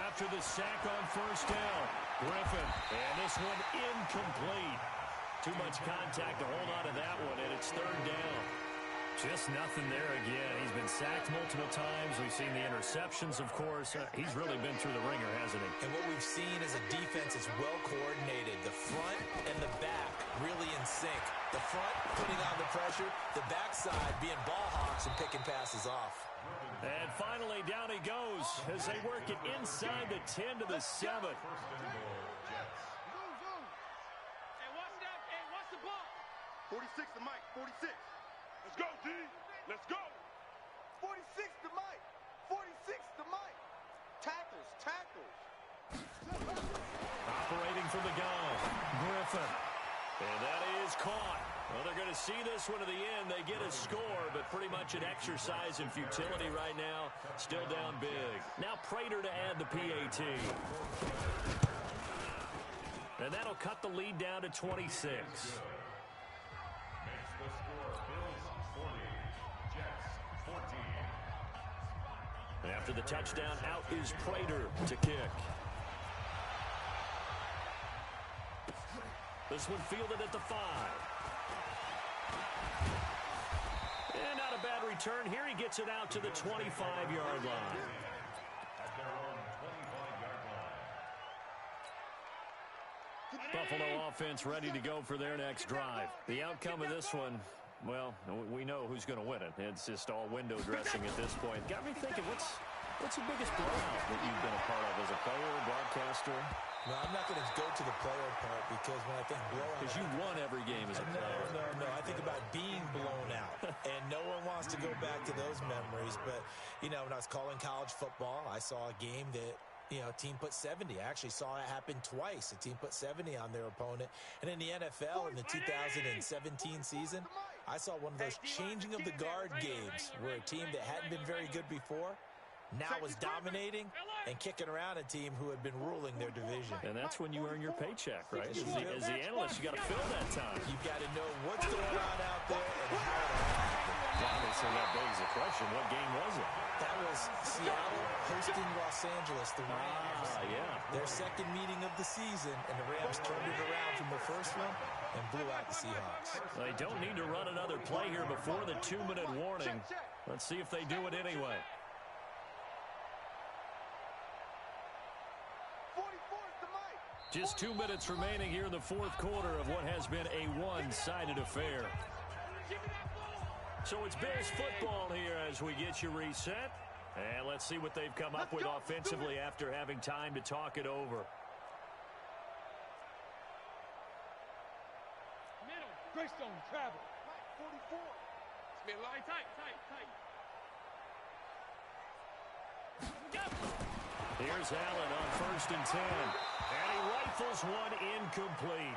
After the sack on first down, Griffin, and this one incomplete. Too much contact to hold on to that one, and it's 3rd down. Just nothing there again. He's been sacked multiple times. We've seen the interceptions, of course. He's really been through the ringer, hasn't he? And what we've seen is a defense that's well coordinated. The front and the back really in sync. The front putting on the pressure, the backside being ball hawks and picking passes off. And finally, down he goes as they work it inside the 10 to the 7. Hey, watch that. Hey, watch the ball. 46 to Mike. 46. Let's go, D. Let's go. 46 to Mike. 46 to Mike. Tackles. Tackles. Operating from the gun, Griffin. And that is caught. Well, they're going to see this one to the end. They get a score, but pretty much an exercise in futility right now. Still down big. Now Prater to add the PAT. And that'll cut the lead down to 26. And after the touchdown, out is Prater to kick. This one fielded at the 5. And not a bad return. Here he gets it out to the 25-yard line. Buffalo offense ready to go for their next drive. The outcome of this one, well, we know who's going to win it. It's just all window dressing at this point. Got me thinking, what's the biggest blowout that you've been a part of as a player or broadcaster? No, I'm not going to go to the player part because when I think blowout... Because you won every game as a player. No. I think about being blown out. And no one wants to go back to those memories. But, you know, when I was calling college football, I saw a game that, you know, a team put 70. I actually saw it happen twice. A team put 70 on their opponent. And in the NFL, in the 2017 season, I saw one of those changing of the guard games where a team that hadn't been very good before now was dominating and kicking around a team who had been ruling their division. And that's when you earn your paycheck, right? As the analyst, you got to fill that time. You've got to know what's going on out there and how it happens. Obviously, that begs the question, what game was it? That was Seattle hosting Los Angeles, the Rams. Yeah. Their second meeting of the season, and the Rams turned it around from the first one and blew out the Seahawks. Well, they don't need to run another play here before the 2-minute warning. Let's see if they do it anyway. Just 2 minutes remaining here in the fourth quarter of what has been a one-sided affair. So it's Bills football here as we get you reset. And let's see what they've come up with offensively after having time to talk it over. Middle. Greystone. Travel. 44. Middle line. Tight. Here's Allen on 1st and 10. And he rifles this one incomplete.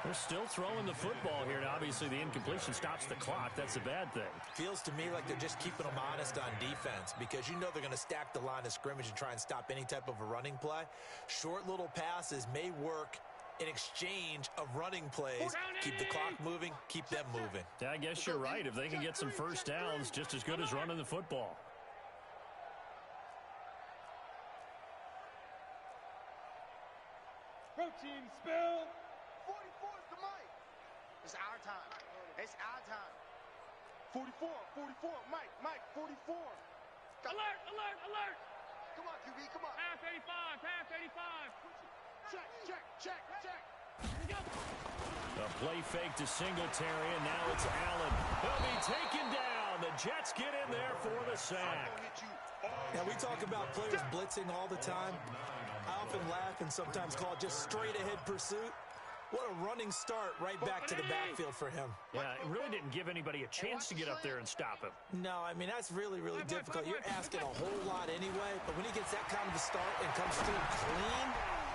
They're still throwing the football here. And obviously, the incompletion stops the clock. That's a bad thing. Feels to me like they're just keeping them honest on defense because you know they're going to stack the line of scrimmage and try and stop any type of a running play. Short little passes may work in exchange of running plays. Keep the clock moving, keep them moving. Yeah, I guess you're right. If they can get some first downs, just as good as running the football. Protein spill. 44 is the mic. It's our time. It's our time. 44, Mike, 44. Alert, alert, alert. Come on, QB, come on. Half 85, half 85. Check. A play fake to Singletary, and now it's Allen. He'll be taken down. The Jets get in there for the sack. Now, we talk about players blitzing all the time. I often laugh and sometimes call it just straight-ahead pursuit. What a running start right back to the backfield for him. Yeah, it really didn't give anybody a chance to get up there and stop him. No, I mean, that's really, really difficult. You're asking a whole lot anyway, but when he gets that kind of a start and comes through clean.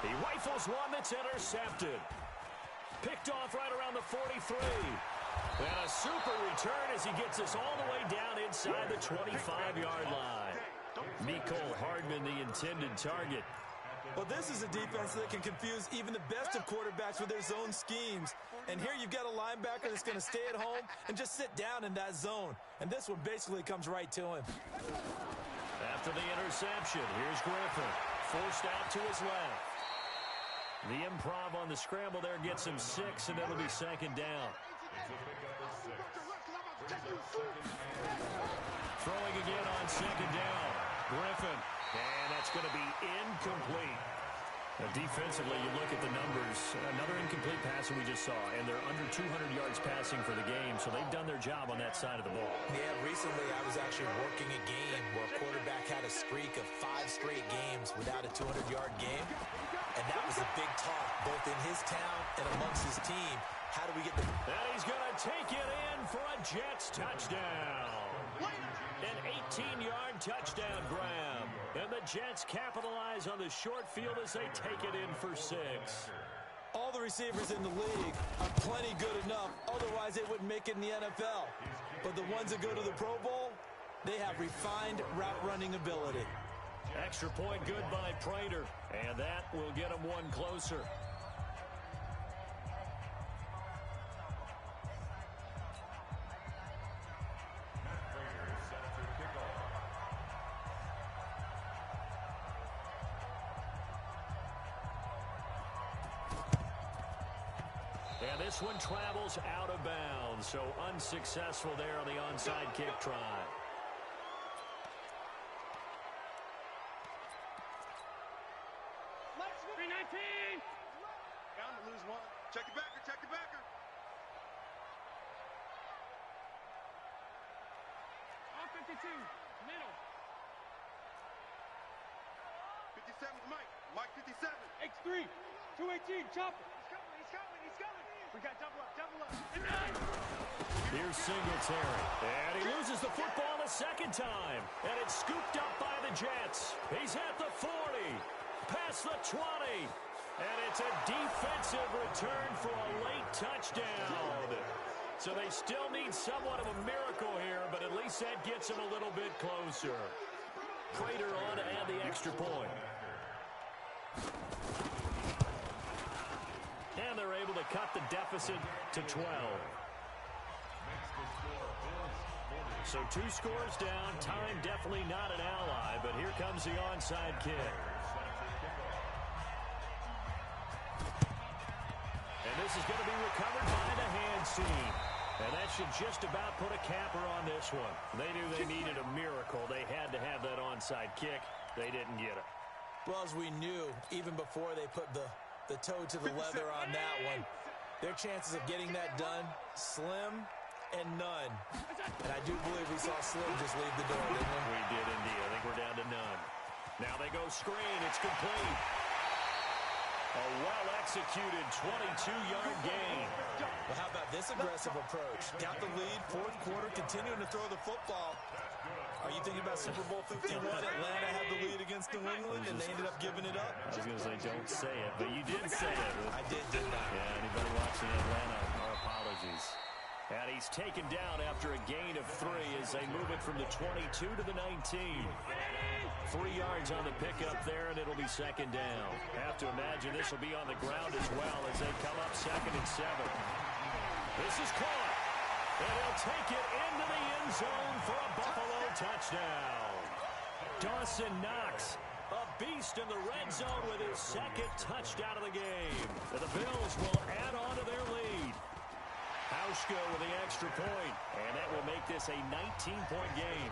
He rifles one that's intercepted. Picked off right around the 43. And a super return as he gets us all the way down inside the 25-yard line. Mecole Hardman, the intended target. Well, this is a defense that can confuse even the best of quarterbacks with their zone schemes. And here you've got a linebacker that's going to stay at home and just sit down in that zone. And this one basically comes right to him. After the interception, here's Griffin. Forced out to his left. The improv on the scramble there gets him 6, and it'll be second down. Throwing again on second down. Griffin. And that's going to be incomplete. Now, defensively, you look at the numbers. Another incomplete pass that we just saw, and they're under 200 yards passing for the game, so they've done their job on that side of the ball. Yeah, recently I was actually working a game where a quarterback had a streak of 5 straight games without a 200-yard game, and that was a big talk, both in his town and amongst his team. How do we get the... And he's going to take it in for a Jets touchdown. An 18-yard touchdown grab. And the Jets capitalize on the short field as they take it in for 6. All the receivers in the league are plenty good enough. Otherwise, they wouldn't make it in the NFL. But the ones that go to the Pro Bowl, they have refined route running ability. Extra point good by Prater. And that will get them one closer. And this one travels out of bounds, so unsuccessful there on the onside kick try. 319. Bound to lose one. Check the backer, check the backer. All 52. Middle. 57's Mike. Mike 57. X3. 218. Chopper. He's coming. We got double up. Here's Singletary. And he loses the football a second time. And it's scooped up by the Jets. He's at the 40. Past the 20. And it's a defensive return for a late touchdown. So they still need somewhat of a miracle here, but at least that gets them a little bit closer. Prater on to add the extra point. And they're able to cut the deficit to 12. So 2 scores down. Time definitely not an ally, but here comes the onside kick. And this is going to be recovered by the hands team. And that should just about put a capper on this one. They knew they needed a miracle. They had to have that onside kick. They didn't get it. Well, as we knew, even before they put the toe to the leather on that one, their chances of getting that done, slim and none. And I do believe we saw Slim just leave the door, didn't we? We did indeed. I think we're down to none. Now they go screen. It's complete. A well-executed 22-yard gain. Well, how about this aggressive approach? Got the lead, fourth quarter, continuing to throw the football. Are you thinking about Super Bowl 51? Atlanta had the lead against New England, and they ended up giving it up. I was going to say, don't say it, but you did say it. taken down after a gain of 3 as they move it from the 22 to the 19. 3 yards on the pickup there, and it'll be second down. Have to imagine this will be on the ground as well as they come up 2nd and 7. This is caught, and he'll take it into the end zone for a Buffalo touchdown. Dawson Knox, a beast in the red zone with his 2nd touchdown of the game. And the Bills will add on to their lead. Hauschka with the extra point, and that will make this a 19-point game.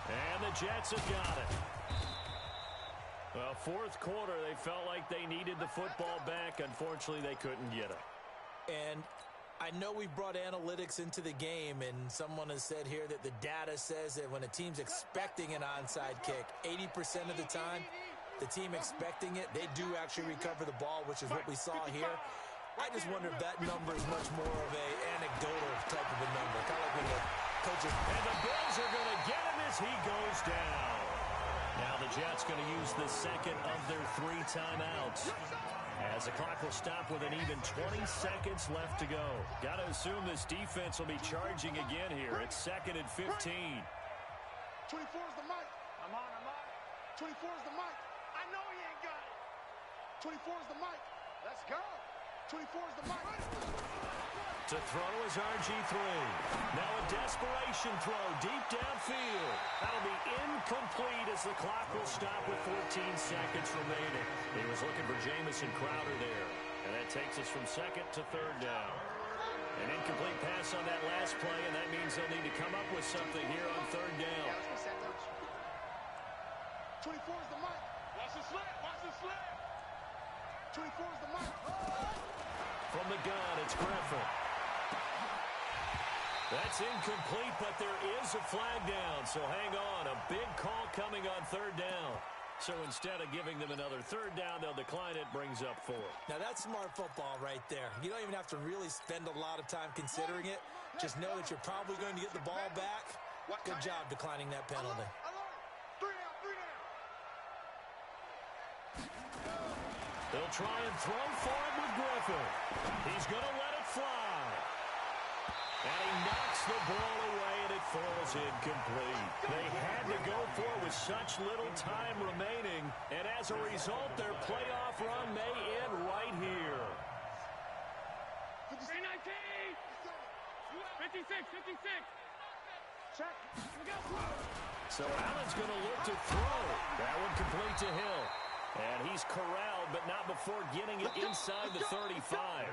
And the Jets have got it. Well, 4th quarter, they felt like they needed the football back. Unfortunately, they couldn't get it. And I know we've brought analytics into the game, and someone has said here that the data says that when a team's expecting an onside kick, 80% of the time, the team expecting it, they do actually recover the ball, which is what we saw here. I just wonder if that number is much more of a anecdotal type of a number, kind of like when the coaches... And the Bills are going to get him as he goes down. Now the Jets going to use the 2nd of their 3 timeouts, as the clock will stop with an even 20 seconds left to go. Got to assume this defense will be charging again here. It's 2nd and 15. 24 is the mic. I'm on. 24 is the mic. I know he ain't got it. 24 is the mic. Let's go. 24 is the mic. To throw is RG3. Now a desperation throw deep downfield. That'll be incomplete as the clock will stop with 14 seconds remaining. He was looking for Jamison Crowder there. And that takes us from 2nd to 3rd down. An incomplete pass on that last play, and that means they'll need to come up with something here on 3rd down. 24 is the mic. Watch the slip. Watch the slip. 24 is the mic. From the gun, it's Griffin. That's incomplete, but there is a flag down, so hang on. A big call coming on 3rd down. So instead of giving them another 3rd down, they'll decline it, brings up 4. Now, that's smart football right there. You don't even have to really spend a lot of time considering it. Just know that you're probably going to get the ball back. Good job declining that penalty. 3 down. They'll try and throw for it with Griffin. He's going to let it fly. And he knocks the ball away, and it falls incomplete. They had to go for it with such little time remaining, and as a result, their playoff run may end right here. 19! 56! Check. So Allen's going to look to throw. That one complete to Hill. And he's corralled, but not before getting it inside the 35.